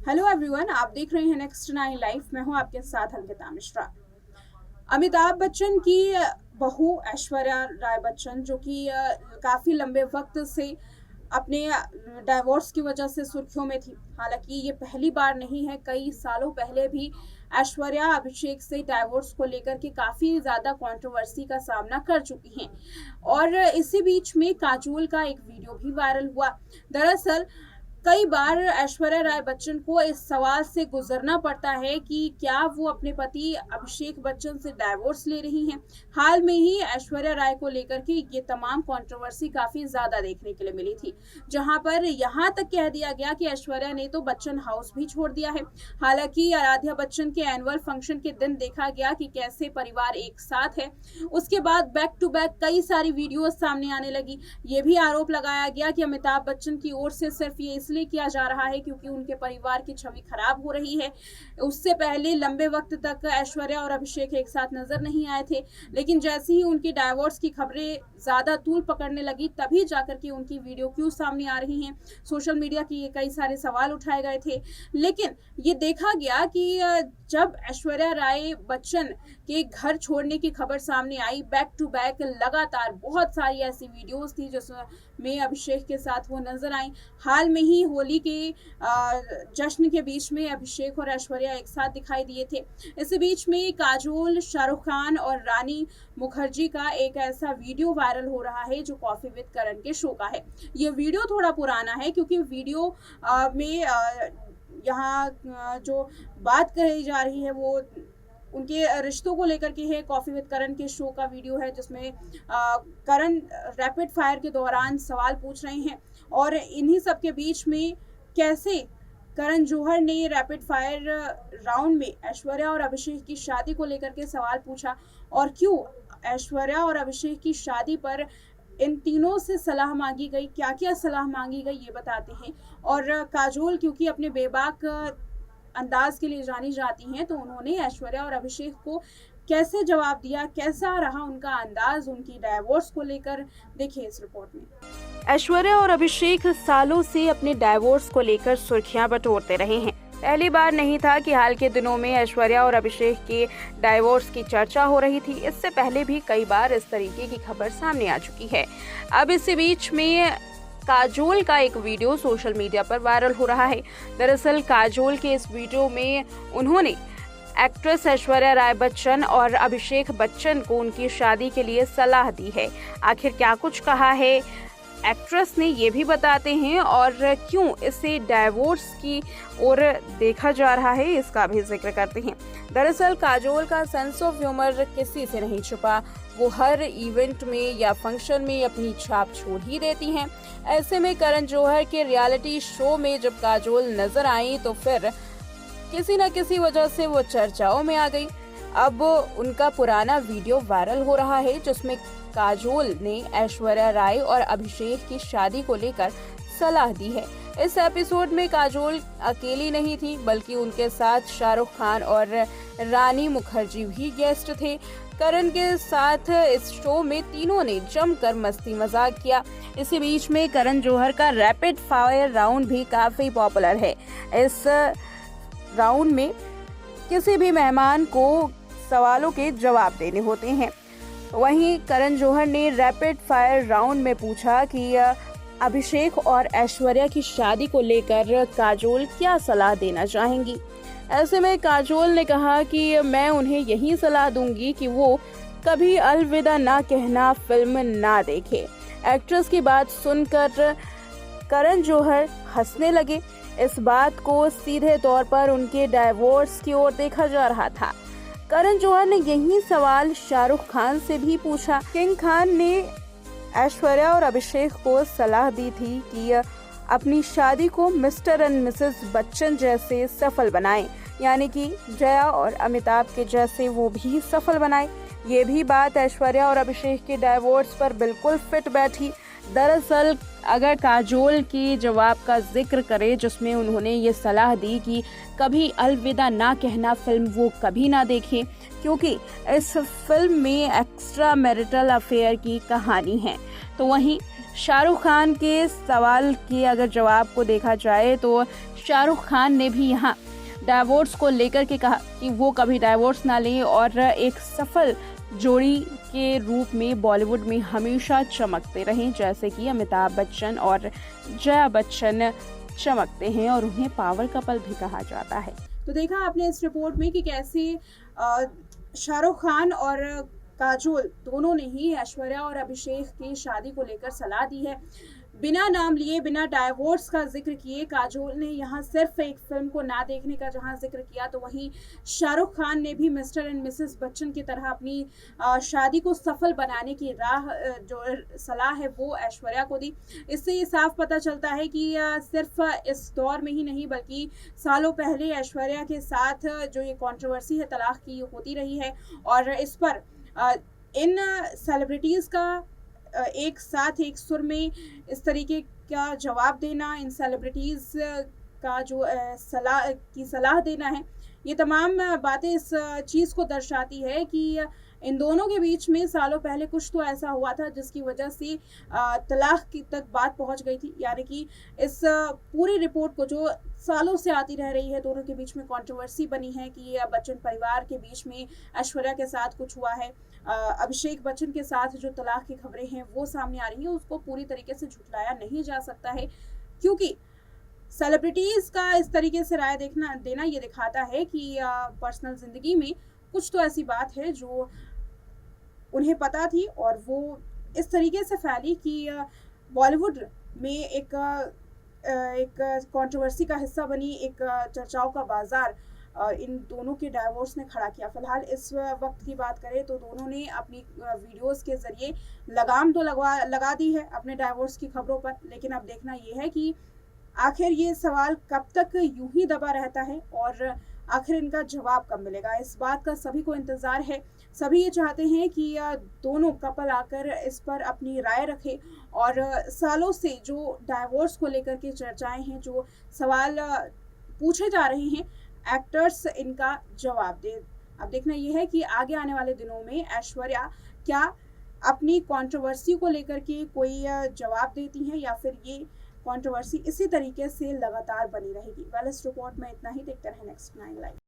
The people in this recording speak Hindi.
हेलो एवरीवन, आप देख रहे हैं नेक्स्ट 9 लाइफ। मैं हूं आपके साथ अंकिता मिश्रा। अमिताभ बच्चन की बहू ऐश्वर्या राय बच्चन, जो कि काफ़ी लंबे वक्त से अपने डाइवोर्स की वजह से सुर्खियों में थी। हालांकि ये पहली बार नहीं है, कई सालों पहले भी ऐश्वर्या अभिषेक से डाइवोर्स को लेकर के काफ़ी ज़्यादा कंट्रोवर्सी का सामना कर चुकी हैं। और इसी बीच में काजोल का एक वीडियो भी वायरल हुआ। दरअसल कई बार ऐश्वर्या राय बच्चन को इस सवाल से गुजरना पड़ता है कि क्या वो अपने पति अभिषेक बच्चन से डाइवोर्स ले रही हैं। हाल में ही ऐश्वर्या राय को लेकर के ये तमाम कंट्रोवर्सी काफी ज्यादा देखने के लिए मिली थी, जहां पर यहां तक कह दिया गया कि ऐश्वर्या ने तो बच्चन हाउस भी छोड़ दिया है। हालांकि आराध्या बच्चन के एनुअल फंक्शन के दिन देखा गया कि कैसे परिवार एक साथ है। उसके बाद बैक टू बैक कई सारी वीडियो सामने आने लगी। ये भी आरोप लगाया गया कि अमिताभ बच्चन की ओर से सिर्फ ये इसलिए किया जा रहा है क्योंकि उनके परिवार की छवि खराब हो रही है। उससे पहले लंबे वक्त तक ऐश्वर्या और अभिषेक एक साथ नजर नहीं आए थे, लेकिन जैसे ही उनकी डाइवोर्स की खबरें ज्यादा तूल पकड़ने लगी, तभी जाकर के उनकी वीडियो क्यों सामने आ रही हैं। सोशल मीडिया की ये कई सारे सवाल उठाए गए थे, लेकिन ये देखा गया कि जब ऐश्वर्या राय बच्चन के घर छोड़ने की खबर सामने आई, बैक टू बैक लगातार बहुत सारी ऐसी वीडियोस थी जिसमें अभिषेक के साथ वो नजर आई। हाल में ही होली के जश्न के बीच में अभिषेक और ऐश्वर्या एक साथ दिखाई दिए थे। इसी बीच में काजोल, शाहरुख खान और रानी मुखर्जी का एक ऐसा वीडियो वायरल हो रहा है जो कॉफी विद करण के शो का है। ये वीडियो थोड़ा पुराना है क्योंकि वीडियो में यहाँ जो बात कही जा रही है वो उनके रिश्तों को लेकर के है। कॉफी विद करण के शो का वीडियो है जिसमें करण रैपिड फायर के दौरान सवाल पूछ रहे हैं, और इन्हीं सब के बीच में कैसे करण जौहर ने रैपिड फायर राउंड में ऐश्वर्या और अभिषेक की शादी को लेकर के सवाल पूछा, और क्यों ऐश्वर्या और अभिषेक की शादी पर इन तीनों से सलाह मांगी गई, क्या क्या सलाह मांगी गई ये बताते हैं। और काजोल क्योंकि अपने बेबाक अंदाज के लिए जानी जाती हैं, तो उन्होंने ऐश्वर्या और अभिषेक को कैसे जवाब दिया, कैसा रहा उनका अंदाज उनकी डाइवोर्स को लेकर, देखिए इस रिपोर्ट में। ऐश्वर्या और अभिषेक सालों से अपने डाइवोर्स को लेकर सुर्खियां बटोरते रहे हैं। पहली बार नहीं था कि हाल के दिनों में ऐश्वर्या और अभिषेक के डाइवोर्स की चर्चा हो रही थी। इससे पहले भी कई बार इस तरीके की खबर सामने आ चुकी है। अब इसी बीच में काजोल का एक वीडियो सोशल मीडिया पर वायरल हो रहा है। दरअसल काजोल के इस वीडियो में उन्होंने एक्ट्रेस ऐश्वर्या राय बच्चन और अभिषेक बच्चन को उनकी शादी के लिए सलाह दी है। आखिर क्या कुछ कहा है एक्ट्रेस ने, ये भी बताते हैं, और क्यों इसे डाइवोर्स की ओर देखा जा रहा है इसका भी जिक्र करते हैं। दरअसल काजोल का सेंस ऑफ ह्यूमर किसी से नहीं छुपा। वो हर इवेंट में या फंक्शन में अपनी छाप छोड़ ही देती हैं। ऐसे में करण जौहर के रियलिटी शो में जब काजोल नजर आई तो फिर किसी न किसी वजह से वो चर्चाओं में आ गई। अब उनका पुराना वीडियो वायरल हो रहा है जिसमें काजोल ने ऐश्वर्या राय और अभिषेक की शादी को लेकर सलाह दी है। इस एपिसोड में काजोल अकेली नहीं थी, बल्कि उनके साथ शाहरुख खान और रानी मुखर्जी भी गेस्ट थे। करण के साथ इस शो में तीनों ने जमकर मस्ती मजाक किया। इसी बीच में करण जौहर का रैपिड फायर राउंड भी काफी पॉपुलर है। इस राउंड में किसी भी मेहमान को सवालों के जवाब देने होते हैं। वहीं करण जौहर ने रैपिड फायर राउंड में पूछा कि अभिषेक और ऐश्वर्या की शादी को लेकर काजोल क्या सलाह देना चाहेंगी। ऐसे में काजोल ने कहा कि मैं उन्हें यही सलाह दूंगी कि वो कभी अलविदा ना कहना फिल्म ना देखे। एक्ट्रेस की बात सुनकर करण जौहर हंसने लगे। इस बात को सीधे तौर पर उनके डाइवोर्स की ओर देखा जा रहा था। करण जौहर ने यही सवाल शाहरुख खान से भी पूछा। किंग खान ने ऐश्वर्या और अभिषेक को सलाह दी थी कि अपनी शादी को मिस्टर एंड मिसेस बच्चन जैसे सफल बनाएं, यानी कि जया और अमिताभ के जैसे वो भी सफल बनाएं। ये भी बात ऐश्वर्या और अभिषेक के डाइवोर्स पर बिल्कुल फिट बैठी। दरअसल अगर काजोल के जवाब का जिक्र करें जिसमें उन्होंने ये सलाह दी कि कभी अलविदा ना कहना फिल्म वो कभी ना देखें, क्योंकि इस फिल्म में एक्स्ट्रा मैरिटल अफेयर की कहानी है, तो वहीं शाहरुख खान के सवाल के अगर जवाब को देखा जाए तो शाहरुख खान ने भी यहाँ डाइवोर्स को लेकर के कहा कि वो कभी डाइवोर्स ना लें और एक सफल जोड़ी के रूप में बॉलीवुड में हमेशा चमकते रहें, जैसे कि अमिताभ बच्चन और जया बच्चन चमकते हैं और उन्हें पावर कपल भी कहा जाता है। तो देखा आपने इस रिपोर्ट में कि कैसे शाहरुख खान और काजोल दोनों ने ही ऐश्वर्या और अभिषेक की शादी को लेकर सलाह दी है। बिना नाम लिए, बिना डाइवोर्स का जिक्र किए काजोल ने यहाँ सिर्फ एक फिल्म को ना देखने का जहाँ जिक्र किया, तो वहीं शाहरुख खान ने भी मिस्टर एंड मिसेस बच्चन की तरह अपनी शादी को सफल बनाने की राह जो सलाह है वो ऐश्वर्या को दी। इससे ये साफ पता चलता है कि सिर्फ इस दौर में ही नहीं बल्कि सालों पहले ऐश्वर्या के साथ जो ये कंट्रोवर्सी है तलाक की होती रही है, और इस पर इन सेलिब्रिटीज़ का एक साथ एक सुर में इस तरीके का जवाब देना, इन सेलिब्रिटीज़ का जो सलाह देना है, ये तमाम बातें इस चीज़ को दर्शाती है कि इन दोनों के बीच में सालों पहले कुछ तो ऐसा हुआ था जिसकी वजह से तलाक की तक बात पहुंच गई थी। यानी कि इस पूरी रिपोर्ट को जो सालों से आती रह रही है, दोनों के बीच में कंट्रोवर्सी बनी है कि बच्चन परिवार के बीच में ऐश्वर्या के साथ कुछ हुआ है, अभिषेक बच्चन के साथ जो तलाक की खबरें हैं वो सामने आ रही हैं, उसको पूरी तरीके से झुठलाया नहीं जा सकता है, क्योंकि सेलिब्रिटीज़ का इस तरीके से राय देना ये दिखाता है कि पर्सनल ज़िंदगी में कुछ तो ऐसी बात है जो उन्हें पता थी और वो इस तरीके से फैली कि बॉलीवुड में एक कंट्रोवर्सी का हिस्सा बनी, एक चर्चाओं का बाजार इन दोनों के डाइवोर्स ने खड़ा किया। फिलहाल इस वक्त की बात करें तो दोनों ने अपनी वीडियोस के ज़रिए लगाम तो लगा दी है अपने डाइवोर्स की खबरों पर, लेकिन अब देखना ये है कि आखिर ये सवाल कब तक यूं ही दबा रहता है और आखिर इनका जवाब कब मिलेगा। इस बात का सभी को इंतज़ार है। सभी ये चाहते हैं कि दोनों कपल आकर इस पर अपनी राय रखें और सालों से जो डाइवोर्स को लेकर के चर्चाएं हैं, जो सवाल पूछे जा रहे हैं, एक्टर्स इनका जवाब दें। अब देखना यह है कि आगे आने वाले दिनों में ऐश्वर्या क्या अपनी कंट्रोवर्सी को लेकर के कोई जवाब देती हैं या फिर ये कंट्रोवर्सी इसी तरीके से लगातार बनी रहेगी। वेल, इस रिपोर्ट में इतना ही। देखते रहें नेक्स्ट 9 लाइव।